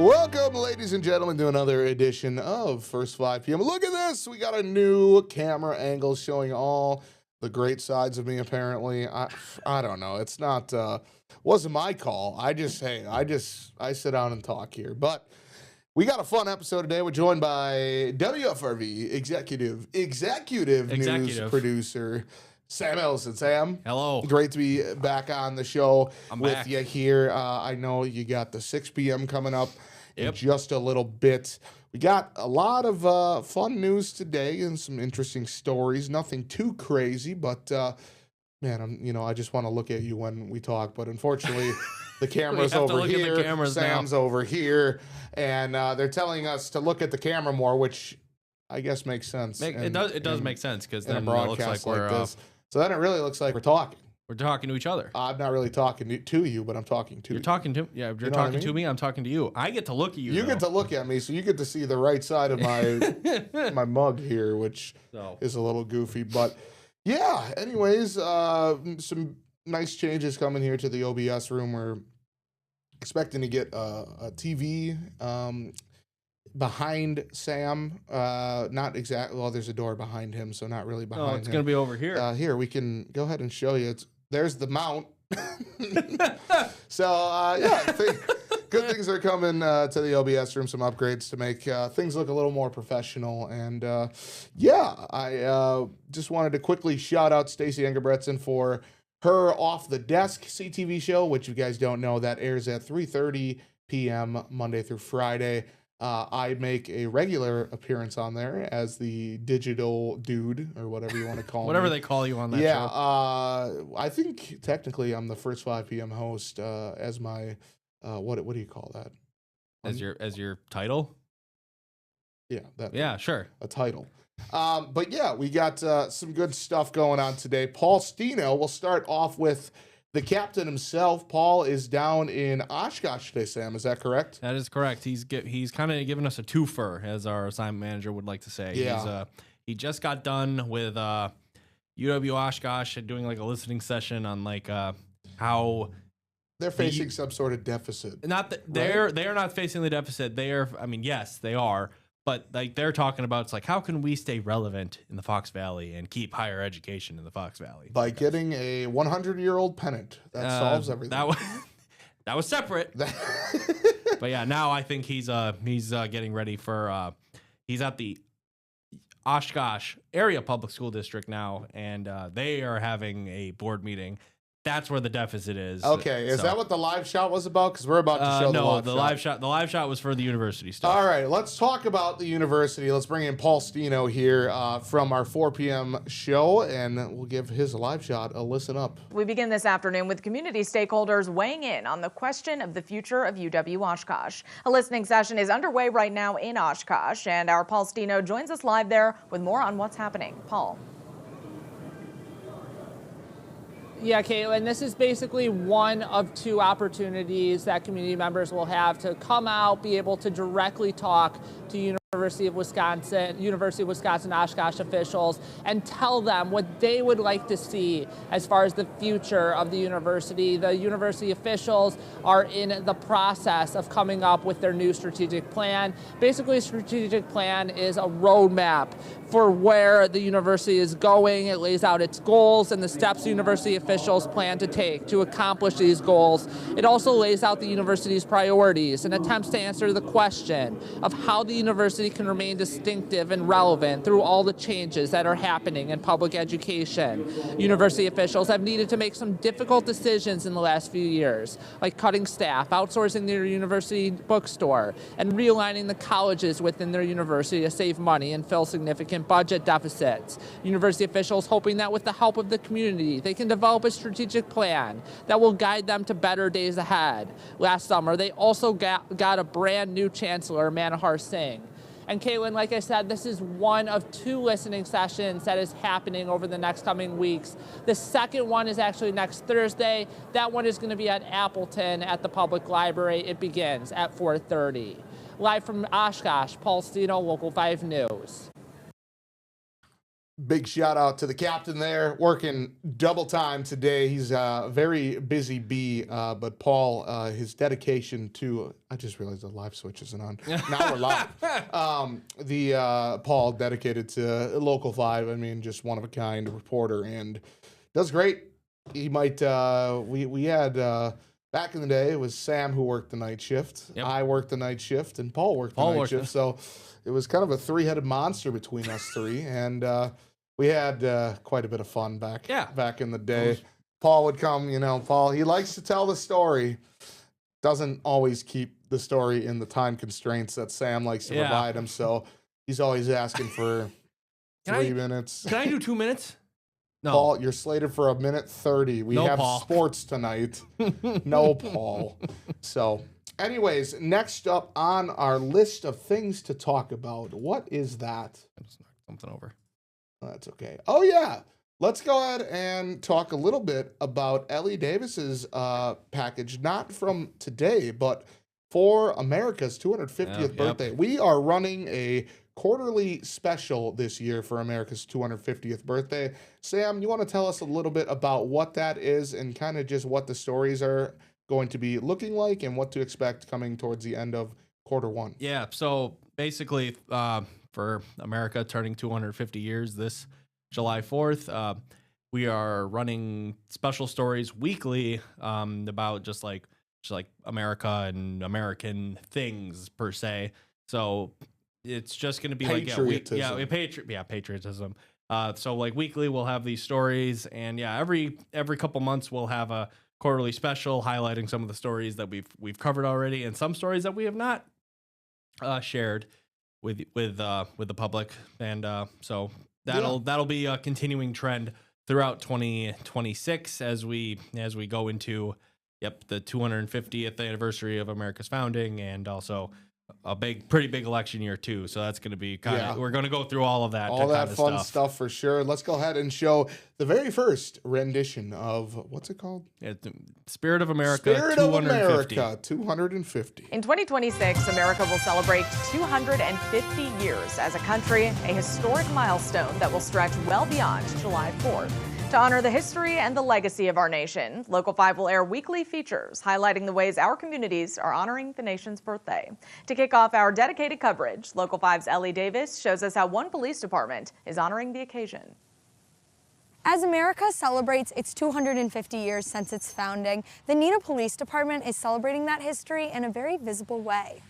Welcome, ladies and gentlemen, to another edition of First 5 p.m. Look at this. We got a new camera angle showing all the great sides of me, apparently. I don't know. It's not, wasn't my call. I sit down and talk here. But we got a fun episode today. We're joined by WFRV executive news producer, Sam Ellison. Sam. Hello. Great to be back on the show back. you here. I know you got the 6 p.m. coming up in just a little bit. We got a lot of fun news today and some interesting stories. Nothing too crazy, but man, I just want to look at you when we talk. But unfortunately, the camera's over here. Sam's over here, and they're telling us to look at the camera more, which I guess makes sense. It does make sense because then a broadcast it looks like we're this. So then it really looks like we're talking. We're talking to each other. I'm not really talking to you, but I'm talking to you. You're talking to you're talking to me. I'm talking to you. I get to look at you. You get to look at me, so you get to see the right side of my my mug here, which is a little goofy. But yeah, anyways, some nice changes coming here to the OBS room. We're expecting to get a TV behind Sam. Not exactly. Well, there's a door behind him, so not really behind him. It's going to be over here. Here, we can go ahead and show you. There's the mount. So, good things are coming to the OBS room. Some upgrades to make things look a little more professional. And, I just wanted to quickly shout out Stacey Engebretson for her Off the Desk CTV show, which you guys don't know, that airs at 3:30 p.m. Monday through Friday. I make a regular appearance on there as the digital dude, or whatever you want to call whatever me. they call you on that show. I think technically I'm the first 5 p.m. host as my what do you call that? As your title? Yeah, sure. A title. But yeah, we got some good stuff going on today. Paul Stino, we'll start off with the captain himself. Paul is down in Oshkosh today, Sam. Is that correct? That is correct. He's kind of giving us a twofer, as our assignment manager would like to say. Yeah. He just got done with UW Oshkosh doing like a listening session on like how they're facing some sort of deficit. Not that they are not facing the deficit. They are. I mean, yes, they are. But like they're talking about, it's like, how can we stay relevant in the Fox Valley and keep higher education in the Fox Valley? By getting a 100-year-old pennant. That solves everything. That was separate. But yeah, now I think he's getting ready for he's at the Oshkosh Area Public School District now, and they are having a board meeting. That's where the deficit is. Okay, is that what the live shot was about? Because we're about to show the live shot. The live shot was for the university stuff. All right, let's talk about the university. Let's bring in Paul Stino here from our 4 p.m. show, and we'll give his live shot a listen up. We begin this afternoon with community stakeholders weighing in on the question of the future of UW Oshkosh. A listening session is underway right now in Oshkosh, and our Paul Stino joins us live there with more on what's happening. Paul. Yeah, Caitlin, this is basically one of two opportunities that community members will have to come out, be able to directly talk to University of Wisconsin Oshkosh officials and tell them what they would like to see as far as the future of the university. The university officials are in the process of coming up with their new strategic plan. Basically, a strategic plan is a roadmap for where the university is going. It lays out its goals and the steps university officials plan to take to accomplish these goals. It also lays out the university's priorities and attempts to answer the question of how the university can remain distinctive and relevant through all the changes that are happening in public education. University officials have needed to make some difficult decisions in the last few years, like cutting staff, outsourcing their university bookstore, and realigning the colleges within their university to save money and fill significant budget deficits. University officials hoping that with the help of the community, they can develop a strategic plan that will guide them to better days ahead. Last summer, they also got a brand new chancellor, Manohar Singh. And Caitlin, like I said, this is one of two listening sessions that is happening over the next coming weeks. The second one is actually next Thursday. That one is going to be at Appleton at the Public Library. It begins at 4:30. Live from Oshkosh, Paul Stino, Local 5 News. Big shout out to the captain there, working double time today. He's a very busy bee, but Paul, his dedication to, I just realized the live switch isn't on. Now we're live. Paul dedicated to Local 5, I mean, just one of a kind reporter and does great. He might, we had, back in the day, it was Sam who worked the night shift. Yep. I worked the night shift, and Paul worked the night shift. So it was kind of a three-headed monster between us three, and we had quite a bit of fun back in the day. Paul would come, Paul, he likes to tell the story, doesn't always keep the story in the time constraints that Sam likes to provide him, so he's always asking for 3 minutes. Can I do 2 minutes? No. Paul, you're slated for 1:30. We have Paul. sports tonight. No, Paul. So, anyways, next up on our list of things to talk about, what is that? I just knocked something over. That's okay. Oh, yeah. Let's go ahead and talk a little bit about Ellie Davis's package, not from today, but for America's 250th birthday. We are running a quarterly special this year for America's 250th birthday. Sam, you want to tell us a little bit about what that is and kind of just what the stories are going to be looking like and what to expect coming towards the end of quarter one? Yeah, so basically for America turning 250 years this July 4th, we are running special stories weekly about just like America and American things per se. So it's just going to be patriotism. Patriotism. So like weekly we'll have these stories, and every couple months we'll have a quarterly special highlighting some of the stories that we've covered already, and some stories that we have not shared with the public, and so that'll be a continuing trend throughout 2026 as we go into the 250th anniversary of America's founding, and also a pretty big election year too. So that's going to be we're going to go through all of that. All that fun stuff for sure. Let's go ahead and show the very first rendition of, what's it called? Spirit of America. Spirit of America 250. In 2026, America will celebrate 250 years as a country, a historic milestone that will stretch well beyond July 4th. To honor the history and the legacy of our nation, Local 5 will air weekly features highlighting the ways our communities are honoring the nation's birthday. To kick off our dedicated coverage, Local 5's Ellie Davis shows us how one police department is honoring the occasion. As America celebrates its 250 years since its founding, the Neenah Police Department is celebrating that history in a very visible way.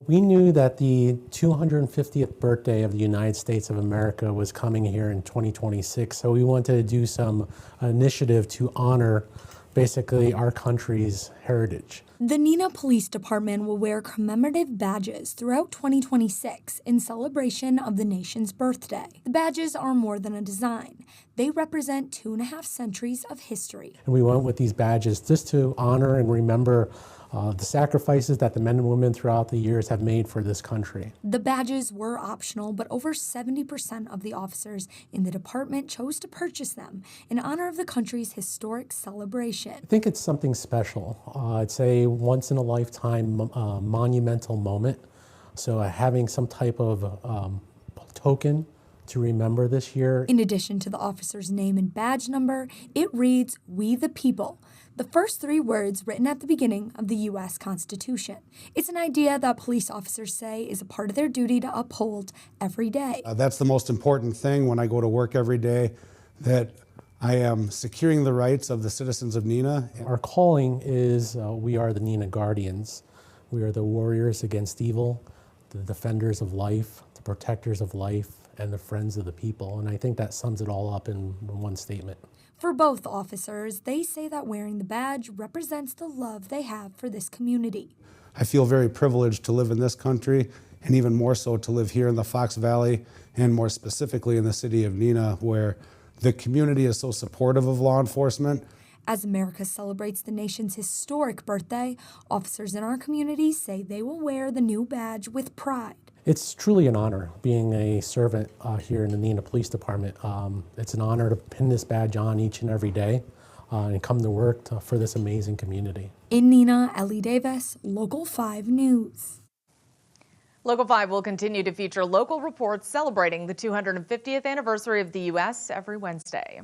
We knew that the 250th birthday of the United States of America was coming here in 2026, so we wanted to do some initiative to honor basically our country's heritage. The Neenah Police Department will wear commemorative badges throughout 2026 in celebration of the nation's birthday. The badges are more than a design. They represent 2.5 centuries of history. And we went with these badges just to honor and remember the sacrifices that the men and women throughout the years have made for this country. The badges were optional, but over 70% of the officers in the department chose to purchase them in honor of the country's historic celebration. I think it's something special. It's a once-in-a-lifetime monumental moment. So having some type of token to remember this year. In addition to the officer's name and badge number, it reads, "We the People," the first 3 words written at the beginning of the U.S. Constitution. It's an idea that police officers say is a part of their duty to uphold every day. That's the most important thing when I go to work every day, that I am securing the rights of the citizens of Neenah. Our calling is we are the Neenah Guardians. We are the warriors against evil, the defenders of life, the protectors of life, and the friends of the people. And I think that sums it all up in one statement. For both officers, they say that wearing the badge represents the love they have for this community. I feel very privileged to live in this country, and even more so to live here in the Fox Valley, and more specifically in the city of Neenah, where the community is so supportive of law enforcement. As America celebrates the nation's historic birthday, officers in our community say they will wear the new badge with pride. It's truly an honor being a servant here in the Neenah Police Department. It's an honor to pin this badge on each and every day and come to work for this amazing community. In Neenah, Ellie Davis, Local 5 News. Local 5 will continue to feature local reports celebrating the 250th anniversary of the U.S. every Wednesday.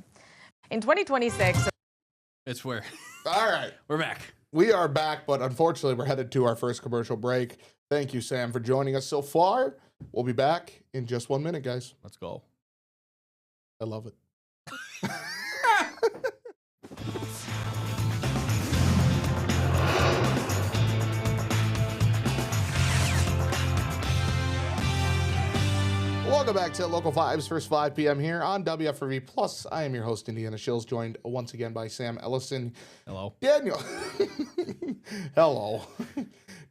In 2026... It's where. All right. We're back. We are back, but unfortunately, we're headed to our first commercial break. Thank you, Sam, for joining us so far. We'll be back in just 1 minute, guys. Let's go. I love it. Welcome back to Local 5's first 5 p.m. here on WFRV Plus. I am your host, Indiana Shills, joined once again by Sam Ellison. Hello. Daniel. Hello.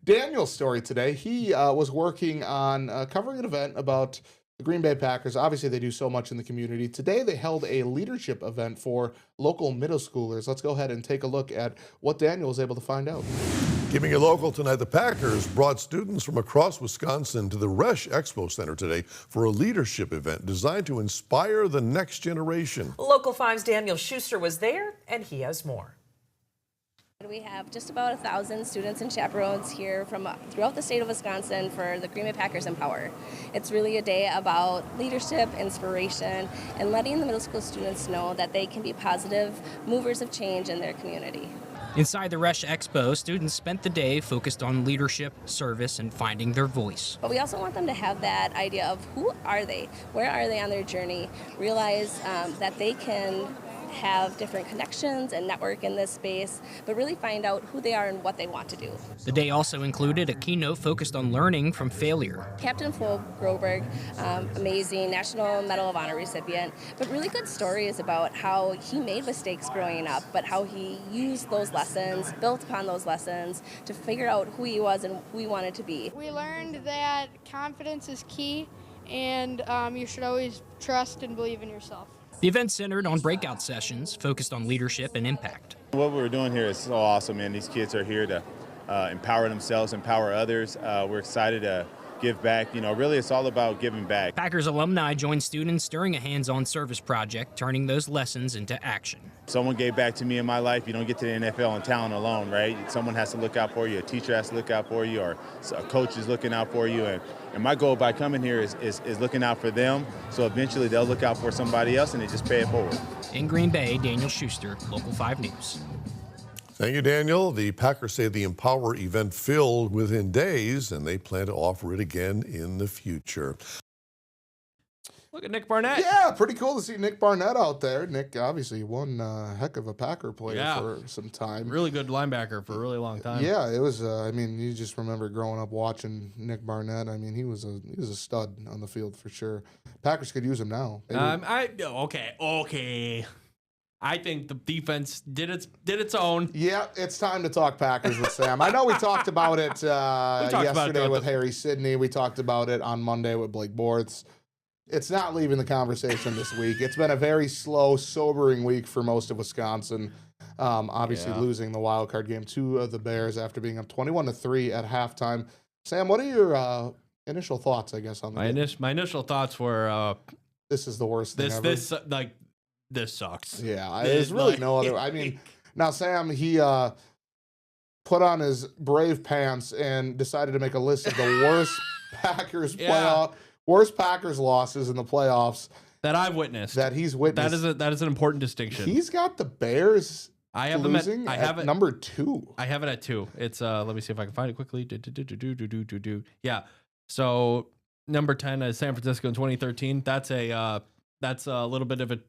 Daniel's story today, he was working on covering an event about the Green Bay Packers. Obviously, they do so much in the community. Today, they held a leadership event for local middle schoolers. Let's go ahead and take a look at what Daniel was able to find out. Keeping it local tonight, the Packers brought students from across Wisconsin to the Resch Expo Center today for a leadership event designed to inspire the next generation. Local 5's Daniel Schuster was there, and he has more. We have just about 1,000 students and chaperones here from throughout the state of Wisconsin for the Green Bay Packers Empower. It's really a day about leadership, inspiration, and letting the middle school students know that they can be positive movers of change in their community. Inside the Resch Expo, students spent the day focused on leadership, service, and finding their voice. But we also want them to have that idea of who are they, where are they on their journey, realize that they can have different connections and network in this space, but really find out who they are and what they want to do. The day also included a keynote focused on learning from failure. Captain Flo Groberg, amazing National Medal of Honor recipient, but really good stories about how he made mistakes growing up, but how he used those lessons, built upon those lessons to figure out who he was and who he wanted to be. We learned that confidence is key, and you should always trust and believe in yourself. The event centered on breakout sessions focused on leadership and impact. What we're doing here is so awesome, man. These kids are here to empower themselves, empower others. We're excited to give back. You know, really it's all about giving back. Packers alumni joined students during a hands-on service project, turning those lessons into action. Someone gave back to me in my life. You don't get to the NFL on talent alone, right? Someone has to look out for you. A teacher has to look out for you, or a coach is looking out for you. And my goal by coming here is looking out for them, so eventually they'll look out for somebody else and they just pay it forward. In Green Bay, Daniel Schuster, Local 5 News. Thank you, Daniel. The Packers say the Empower event filled within days, and they plan to offer it again in the future. Look at Nick Barnett. Yeah, pretty cool to see Nick Barnett out there. Nick, obviously, one heck of a Packer player for some time. Really good linebacker for a really long time. Yeah, it was. I mean, you just remember growing up watching Nick Barnett. I mean, he was a stud on the field for sure. Packers could use him now. Okay. I think the defense did its own. Yeah, it's time to talk Packers with Sam. I know we talked about it yesterday with Harry Sidney. We talked about it on Monday with Blake Bortz. It's not leaving the conversation this week. It's been a very slow, sobering week for most of Wisconsin. Obviously losing the wild card game to the Bears after being up 21-3 at halftime. Sam, what are your initial thoughts, I guess, on the game? My initial thoughts were this is the worst thing ever. This sucks. Yeah, there's really no other. I mean, now Sam, he put on his brave pants and decided to make a list of the worst worst Packers losses in the playoffs that I've witnessed. That he's witnessed. That is an important distinction. He's got the Bears. I have losing them at number 2. I have it at 2. It's let me see if I can find it quickly. Yeah. So number 10 is San Francisco in 2013. That's a little bit of a.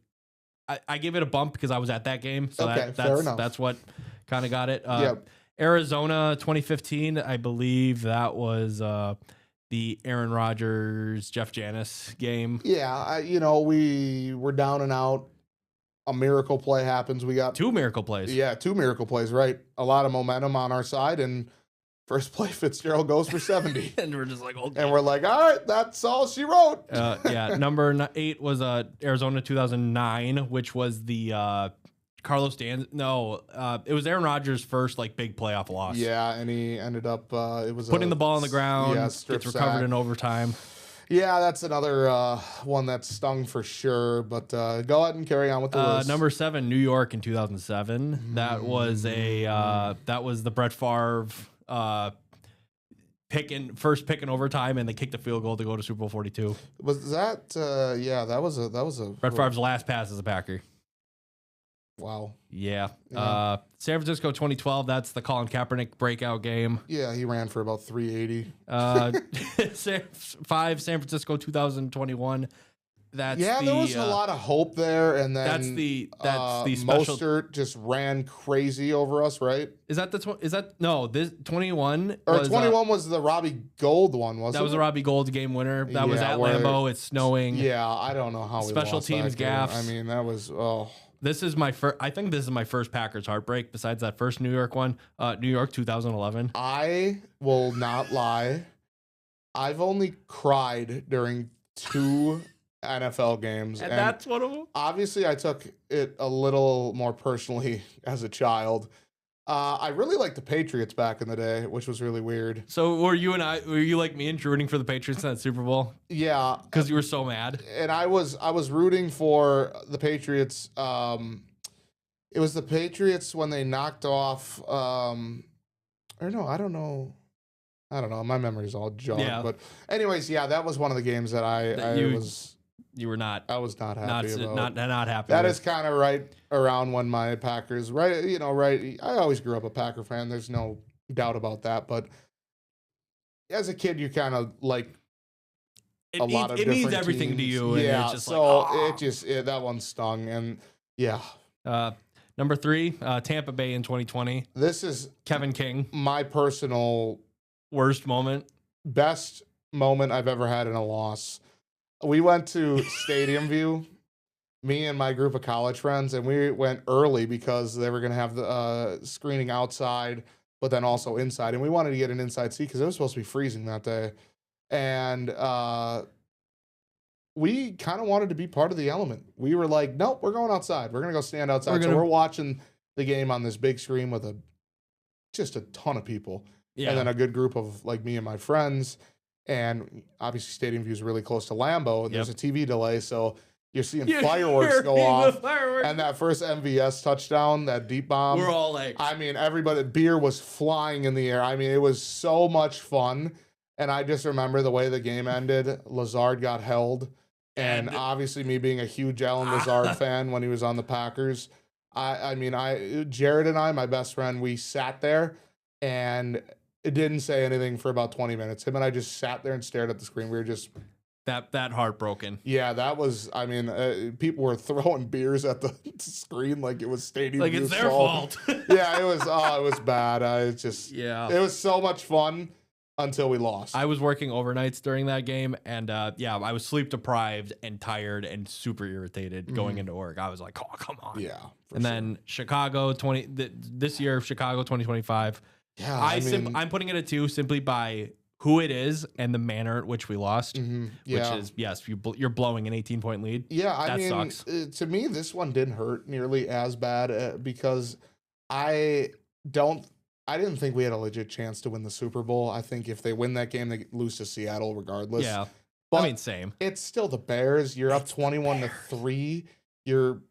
I give it a bump because I was at that game. So fair enough. That's what kind of got it. Yep. Arizona 2015, I believe that was the Aaron Rodgers, Jeff Janis game. Yeah, we were down and out. A miracle play happens. We got 2 miracle plays. Yeah, 2 miracle plays, right? A lot of momentum on our side, and first play, Fitzgerald goes for 70. And we're just like, okay. And we're like, all right, that's all she wrote. Number 8 was Arizona 2009, which was the Carlos Dan. No, it was Aaron Rodgers' first big playoff loss. Yeah, and he ended up it was putting the ball on the ground. Yeah, gets recovered in overtime. Yeah, that's another one that stung for sure. But go ahead and carry on with the list. Number 7, New York in 2007. That was the Brett Favre first pick in overtime, and they kicked the field goal to go to Super Bowl 42. Was that? Yeah, that was a. Brett Favre's last pass as a Packer. Wow. Yeah. Yeah. San Francisco 2012. That's the Colin Kaepernick breakout game. Yeah, he ran for about 380. 5 San Francisco 2021. That's there was a lot of hope there, and then that's the special. Mostert just ran crazy over us, right? Is that this 21 or 21 was the Robbie Gold one, wasn't it? That was the Robbie Gold game winner. That was at Lambeau. It's snowing. Yeah, I don't know how we special lost teams that game. gaffes. I mean, that was This is my first. I think this is my first Packers heartbreak. Besides that first New York one, New York 2011. I will not lie. I've only cried during 2 NFL games, and that's one of them. Obviously, I took it a little more personally as a child. I really liked the Patriots back in the day, which was really weird. So were you like me and rooting for the Patriots in that Super Bowl? Yeah, because you were so mad. And I was rooting for the Patriots. It was the Patriots when they knocked off. Or no, I don't know. My memory's all jogged. Yeah. But anyways, yeah, that was one of the games that you were not. I was not happy about. Not happy. That is kind of right around when my Packers, right? I always grew up a Packer fan. There's no doubt about that. But as a kid, you kind of like a lot of. It means different everything teams. to you. And Yeah. it's just that one stung, and yeah. Number 3, Tampa Bay in 2020. This is Kevin King. My personal worst moment, best moment I've ever had in a loss. We went to Stadium View, me and my group of college friends, and we went early because they were going to have the screening outside, but then also inside. And we wanted to get an inside seat because it was supposed to be freezing that day. And we kind of wanted to be part of the element. We were like, nope, we're going outside. We're going to go stand outside. So we're watching the game on this big screen with just a ton of people. Yeah. And then a good group of like me and my friends. And obviously Stadium View is really close to Lambeau. And there's a TV delay. So you're seeing fireworks go off. And that first MVS touchdown, that deep bomb. We're all like, I mean, beer was flying in the air. I mean, it was so much fun. And I just remember the way the game ended. Lazard got held. And obviously me being a huge Allen Lazard fan when he was on the Packers. Jared and I, my best friend, we sat there and it didn't say anything for about 20 minutes. Him and I just sat there and stared at the screen. We were just that heartbroken. Yeah, that was. I mean, people were throwing beers at the screen like it was Stadium like View it's their fault. Yeah, it was. Oh, it was bad. It was so much fun until we lost. I was working overnights during that game, and I was sleep deprived and tired and super irritated going into work. I was like, oh, come on. Yeah. And then Chicago this year, Chicago 2025. Yeah, I'm putting it at 2 simply by who it is and the manner at which we lost, which is, yes, you're blowing an 18-point lead. Yeah, that sucks. To me, this one didn't hurt nearly as bad because I didn't think we had a legit chance to win the Super Bowl. I think if they win that game, they lose to Seattle regardless. Yeah, but same. It's still the Bears. You're up 21-3. You're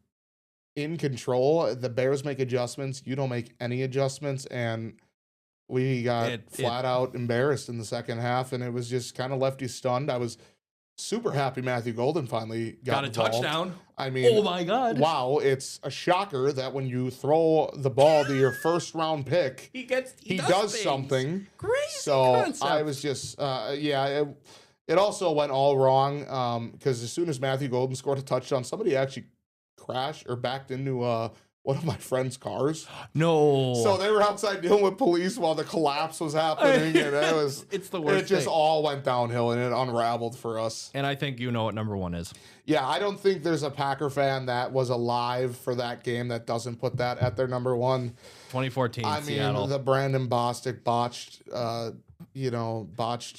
in control. The Bears make adjustments. You don't make any adjustments, and we got flat out embarrassed in the second half, and it was just kind of left you stunned. I was super happy Matthew Golden finally got a involved. touchdown. I mean, oh my God. Wow, it's a shocker that when you throw the ball to your first round pick, he does something. Crazy So concept. I was just, it also went all wrong because as soon as Matthew Golden scored a touchdown, somebody actually crashed or backed into one of my friend's cars. No. So they were outside dealing with police while the collapse was happening, and it's the worst. It just all went downhill and it unraveled for us. And I think you know what number 1 is. Yeah, I don't think there's a Packer fan that was alive for that game that doesn't put that at their number 1. 2014 Seattle. The Brandon Bostic botched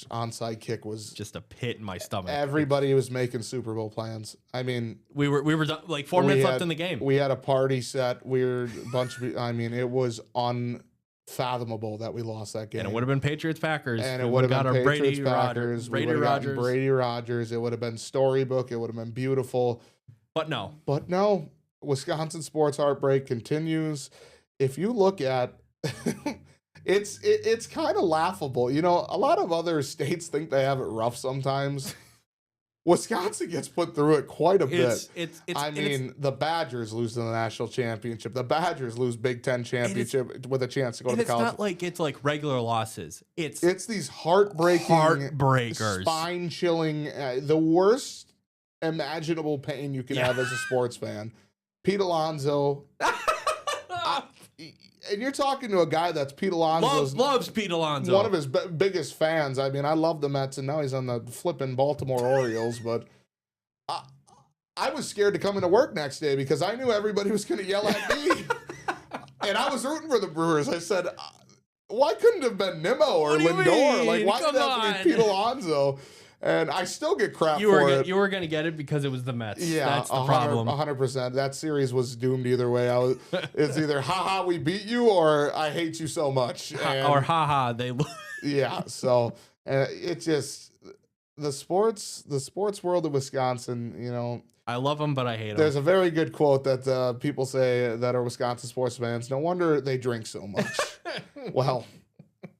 onside kick was just a pit in my stomach. Everybody was making Super Bowl plans. I mean, we were done, like 4 minutes left in the game. We had a party set. It was unfathomable that we lost that game. And it would have been Patriots Packers. And it would have been Patriots Packers. Brady Rodgers. It would have been storybook. It would have been beautiful. But no. Wisconsin sports heartbreak continues. If you look at It's kind of laughable. You know, a lot of other states think they have it rough sometimes. Wisconsin gets put through it quite a bit. I mean, the Badgers lose in the national championship. The Badgers lose Big Ten championship with a chance to go to the college. It's not like it's like regular losses. It's these heartbreakers, spine-chilling, the worst imaginable pain you can have as a sports fan. Pete Alonso. And you're talking to a guy that's Pete Alonso's loves Pete Alonso, one of his biggest fans. I mean, I love the Mets, and now he's on the flipping Baltimore Orioles. But I was scared to come into work next day because I knew everybody was going to yell at me, and I was rooting for the Brewers. I said, "Why couldn't it have been Nimmo or Lindor? Like, why did that have to be Pete Alonso?" And I still get crap for it. You were going to get it because it was the Mets. Yeah, that's the problem. 100%. That series was doomed either way. It's either haha we beat you or I hate you so much. Or haha they. Yeah. So it just the sports world of Wisconsin. You know, I love them, but I hate them. There's a very good quote that people say that are Wisconsin sports fans. No wonder they drink so much. Well.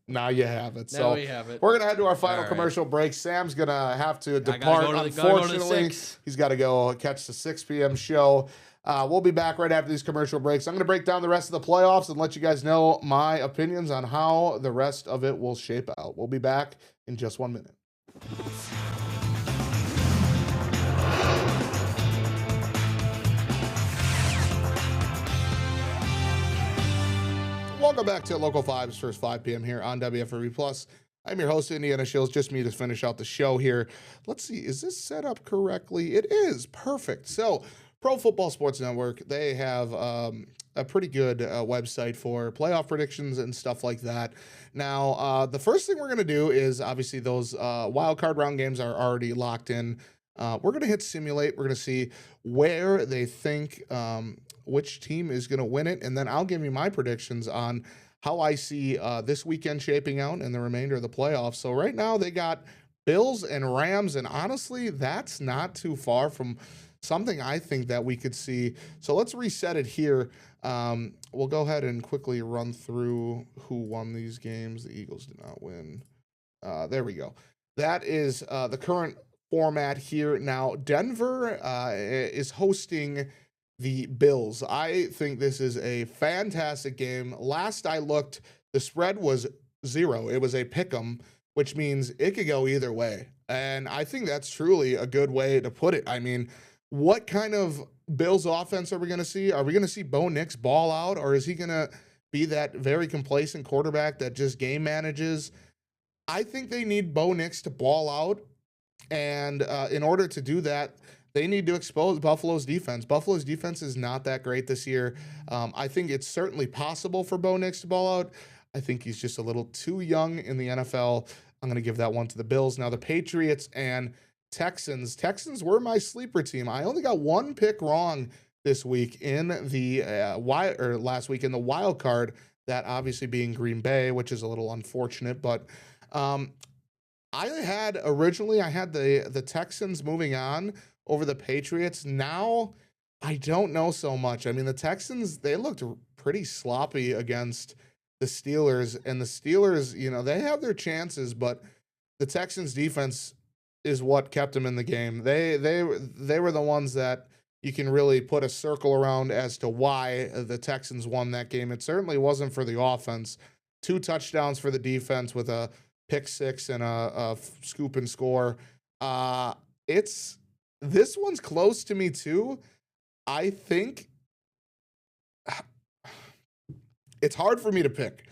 Now you have it. Now we have it. We're going to head to our final commercial break. Sam's going to have to depart, unfortunately. He's got to go catch the 6 p.m. show. We'll be back right after these commercial breaks. I'm going to break down the rest of the playoffs and let you guys know my opinions on how the rest of it will shape out. We'll be back in just 1 minute. Welcome back to Local 5's first 5 p.m. here on WFRB Plus. I'm your host, Indiana Shills. Just me to finish out the show here. Let's see, is this set up correctly? It is. Perfect. So, Pro Football Sports Network, they have a pretty good website for playoff predictions and stuff like that. Now, the first thing we're going to do is, obviously, those wild card round games are already locked in. We're going to hit simulate. We're going to see where they think which team is going to win it, and then I'll give you my predictions on how I see this weekend shaping out and the remainder of the playoffs. So right now they got Bills and Rams, and honestly, that's not too far from something I think that we could see. So let's reset it here. We'll go ahead and quickly run through who won these games. The Eagles did not win. There we go. That is the current format here. Now, Denver is hosting the Bills. I think this is a fantastic game. Last I looked, the spread was 0. It was a pick'em, which means it could go either way. And I think that's truly a good way to put it. I mean, what kind of Bills offense are we going to see? Are we going to see Bo Nix ball out, or is he going to be that very complacent quarterback that just game manages? I think they need Bo Nix to ball out. And in order to do that, they need to expose Buffalo's defense. Buffalo's defense is not that great this year. I think it's certainly possible for Bo Nix to ball out. I think he's just a little too young in the NFL. I'm going to give that one to the Bills. Now, the Patriots and Texans. Texans were my sleeper team. I only got one pick wrong this week in the last week in the wild card, that obviously being Green Bay, which is a little unfortunate. But I had the Texans moving on over the Patriots. Now, I don't know so much. I mean, the Texans, they looked pretty sloppy against the Steelers, and the Steelers, you know, they have their chances, but the Texans defense is what kept them in the game. They were the ones that you can really put a circle around as to why the Texans won that game. It certainly wasn't for the offense. 2 touchdowns for the defense with a pick 6 and a scoop and score. This one's close to me too. I think it's hard for me to pick,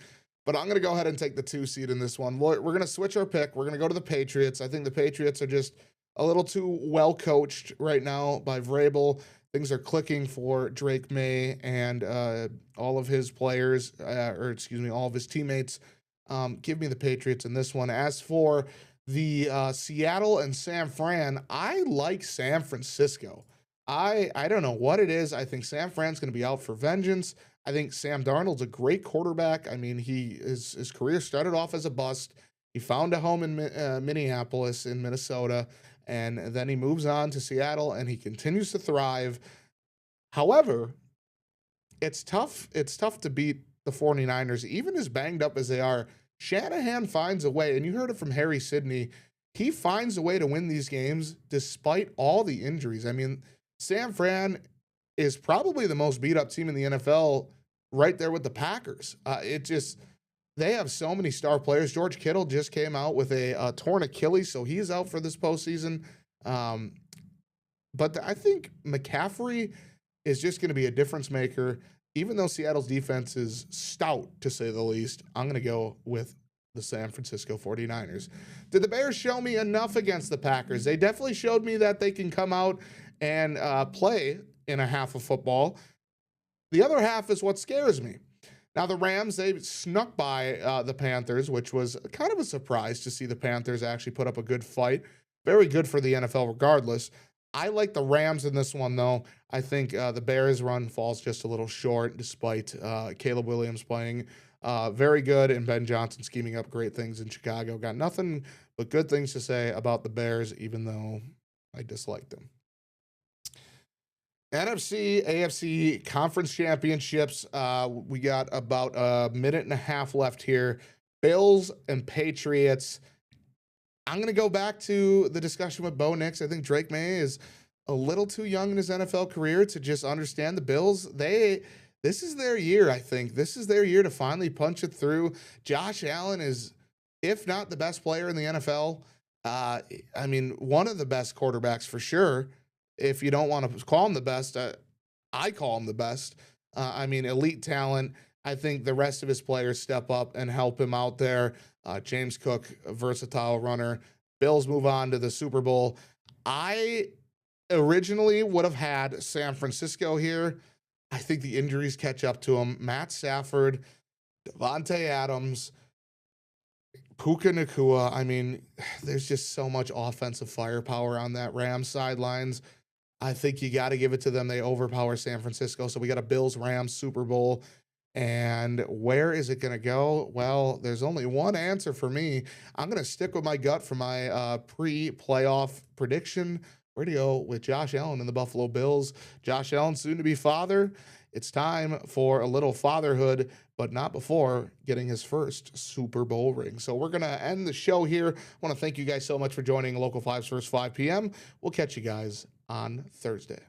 but I'm going to go ahead and take the 2 seed in this one. We're going to switch our pick. We're going to go to the Patriots. I think the Patriots are just a little too well coached right now by Vrabel. Things are clicking for Drake May and all of his players, all of his teammates. Give me the Patriots in this one. As for the Seattle and San Fran, I like San Francisco. I don't know what it is. I think San Fran's going to be out for vengeance. I think Sam Darnold's a great quarterback. I mean, his career started off as a bust. He found a home in Minneapolis, in Minnesota, and then he moves on to Seattle, and he continues to thrive. However, it's tough to beat the 49ers, even as banged up as they are, Shanahan finds a way, and you heard it from Harry Sidney. He finds a way to win these games despite all the injuries. I mean, San Fran is probably the most beat up team in the NFL, right there with the Packers. They have so many star players. George Kittle just came out with a torn Achilles, so he is out for this postseason. But I think McCaffrey is just going to be a difference maker. Even though Seattle's defense is stout, to say the least, I'm going to go with the San Francisco 49ers. Did the Bears show me enough against the Packers? They definitely showed me that they can come out and play in a half of football. The other half is what scares me. Now, the Rams, they snuck by the Panthers, which was kind of a surprise to see the Panthers actually put up a good fight. Very good for the NFL regardless. I like the Rams in this one, though. I think the Bears' run falls just a little short, despite Caleb Williams playing very good and Ben Johnson scheming up great things in Chicago. Got nothing but good things to say about the Bears, even though I dislike them. NFC, AFC Conference Championships. We got about a minute and a half left here. Bills and Patriots. I'm going to go back to the discussion with Bo Nix. I think Drake May is a little too young in his NFL career to just understand the Bills. This is their year, I think. This is their year to finally punch it through. Josh Allen is, if not the best player in the NFL, I mean, one of the best quarterbacks for sure. If you don't want to call him the best, I call him the best. I mean, elite talent. I think the rest of his players step up and help him out there. James Cook, a versatile runner. Bills move on to the Super Bowl. I originally would have had San Francisco here. I think the injuries catch up to him. Matt Stafford, Devontae Adams, Puka Nacua. I mean, there's just so much offensive firepower on that Rams sidelines. I think you got to give it to them. They overpower San Francisco. So we got a Bills-Rams Super Bowl. And where is it going to go? Well, there's only one answer for me. I'm going to stick with my gut for my pre-playoff prediction. We're going to go with Josh Allen and the Buffalo Bills. Josh Allen, soon to be father. It's time for a little fatherhood, but not before getting his first Super Bowl ring. So we're going to end the show here. I want to thank you guys so much for joining Local 5's first 5 p.m. We'll catch you guys on Thursday.